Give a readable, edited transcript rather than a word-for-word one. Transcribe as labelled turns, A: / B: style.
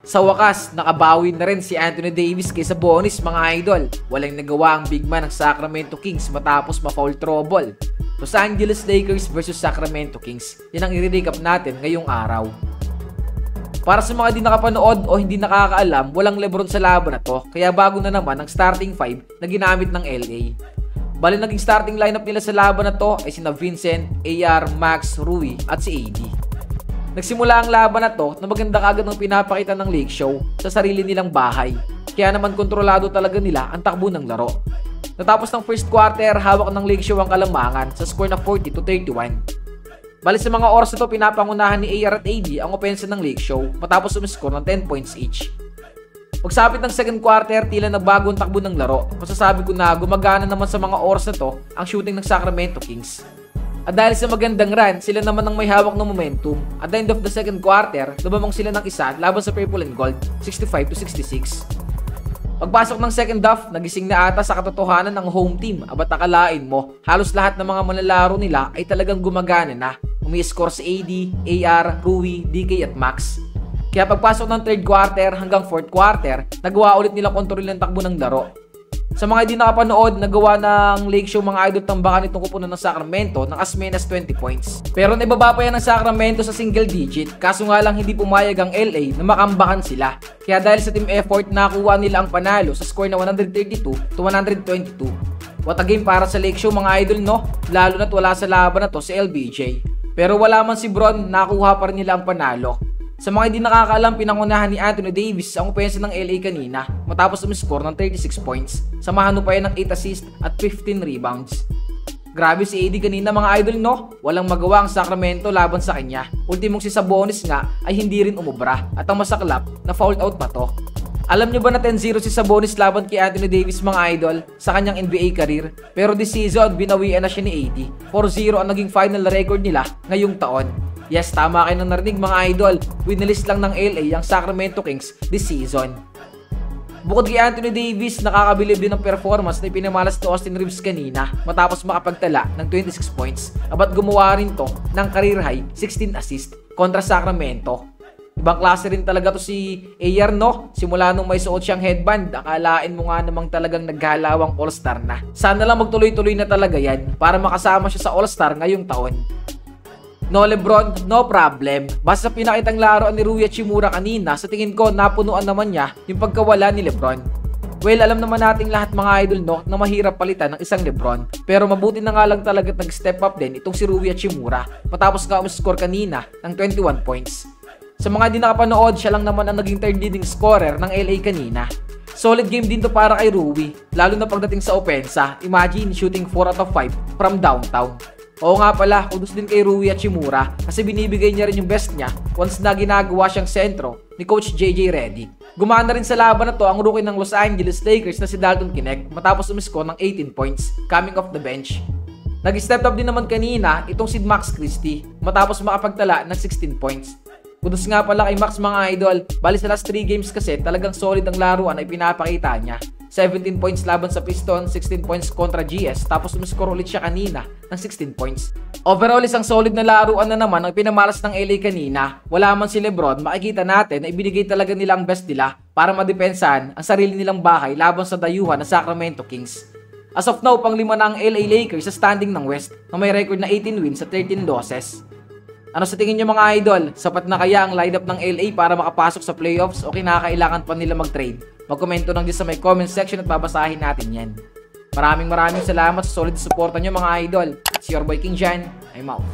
A: Sa wakas, nakabawi na rin si Anthony Davis kay Sabonis mga idol. Walang nagawa ang big man ng Sacramento Kings matapos ma-foul trouble. Los Angeles Lakers versus Sacramento Kings. Yan ang i-recap natin ngayong araw. Para sa mga di nakapanood o hindi nakakaalam, walang LeBron sa laban na to, kaya bago na naman ang starting 5 na ginamit ng LA. Bali naging starting lineup nila sa laban na to ay sina Vincent, AR, Max, Rui at si AD. Nagsimula ang laban na to na maganda kagad ng pinapakita ng Lake Show sa sarili nilang bahay. Kaya naman kontrolado talaga nila ang takbo ng laro. Natapos ng first quarter, hawak ng Lake Show ang kalamangan sa score na 40-31. Bali sa mga oras na to, pinapangunahan ni AR at AD ang opensa ng Lake Show matapos umiscore ng 10 points each. Pagsapit ng second quarter, tila nagbago ang takbo ng laro. Masasabi ko na gumagana naman sa mga oras na to ang shooting ng Sacramento Kings. At dahil sa magandang run, sila naman ang may hawak ng momentum. At the end of the second quarter, lumamang sila ng isa laban sa Purple and Gold, 65-66. Pagpasok ng second half, nagising na ata sa katotohanan ng home team. Abat akalain mo, halos lahat ng mga manlalaro nila ay talagang gumagana na. Umi-score si AD, AR, Rui, DK at Max. Kaya pagpasok ng third quarter hanggang fourth quarter, nagawa ulit nilang kontrol ng takbo ng laro. Sa mga hindi nakapanood, nagawa ng Lake Show mga idol tambakan itong kupunan ng Sacramento ng as many as 20 points. Pero naibaba pa yan ng Sacramento sa single digit, kaso nga lang hindi pumayag ang LA na makambakan sila. Kaya dahil sa team effort, nakuha nila ang panalo sa score na 132-122. What a game para sa Lake Show mga idol no, lalo na't wala sa laban na to si LBJ. Pero wala man si Bron, nakuha pa rin nila ang panalo. Sa mga hindi nakakaalam, pinangunahan ni Anthony Davis ang opensa ng LA kanina matapos umiscore ng 36 points. Samahan pa yan ng 8 assists at 15 rebounds. Grabe si AD kanina mga idol no, walang magawa ang Sacramento laban sa kanya. Ultimong si Sabonis nga ay hindi rin umubra at ang masaklap na fouled out pa to. Alam nyo ba na 10-0 si Sabonis laban kay Anthony Davis mga idol sa kanyang NBA career? Pero this season, binawian na siya ni AD. 4-0 ang naging final record nila ngayong taon. Yes, tama kayo nang narinig mga idol. Winilis lang ng LA ang Sacramento Kings this season. Bukod kay Anthony Davis, nakakabilib din ang performance na ipinamalas ni Austin Reeves kanina matapos makapagtala ng 26 points. Abat gumawa rin to ng career high 16 assists kontra Sacramento. Ibang klase rin talaga to si AR no. Simula nung may suot siyang headband, akalain mo nga namang talagang naghalawang all-star na. Sana lang magtuloy-tuloy na talaga yan para makasama siya sa all-star ngayong taon. No LeBron, no problem. Basta pinakitang laro ni Rui Hachimura kanina, sa tingin ko napunuan naman niya yung pagkawala ni LeBron. Well, alam naman nating lahat mga idol no, na mahirap palitan ng isang LeBron. Pero mabuti na nga lang talaga nag-step up din itong si Rui Hachimura matapos nga umiscore kanina ng 21 points. Sa mga di nakapanood, siya lang naman ang naging third leading scorer ng LA kanina. Solid game din to para kay Rui, lalo na pagdating sa opensa. Imagine shooting 4 out of 5 from downtown. Oo nga pala, kudos din kay Rui Hachimura kasi binibigay niya rin yung best niya once na ginagawa siyang sentro ni Coach JJ Redick. Gumana rin sa laban na to ang rookie ng Los Angeles Lakers na si Dalton Knecht matapos umiscore ng 18 points coming off the bench. Nag-step up din naman kanina itong si Max Christie matapos makapagtala ng 16 points. Kudos nga pala kay Max mga idol, bali sa last 3 games kasi talagang solid ang laruan ay pinapakita niya. 17 points laban sa Pistons, 16 points kontra GS, tapos umiscore ulit siya kanina ng 16 points. Overall, isang solid na laruan na naman ang pinamalas ng LA kanina. Wala man si LeBron, makikita natin na ibinigay talaga nila ang best nila para madepensahan ang sarili nilang bahay laban sa dayuhan ng Sacramento Kings. As of now, pang-5 na ang LA Lakers sa standing ng West na may record na 18 wins sa 13 losses. Ano sa tingin nyo mga idol? Sapat na kaya ang lineup ng LA para makapasok sa playoffs o kinakailangan pa nila mag-trade? Magkomento lang din sa may comment section at babasahin natin yan. Maraming salamat sa solid suporta nyo mga idol. It's your boy King Jan. I'm out.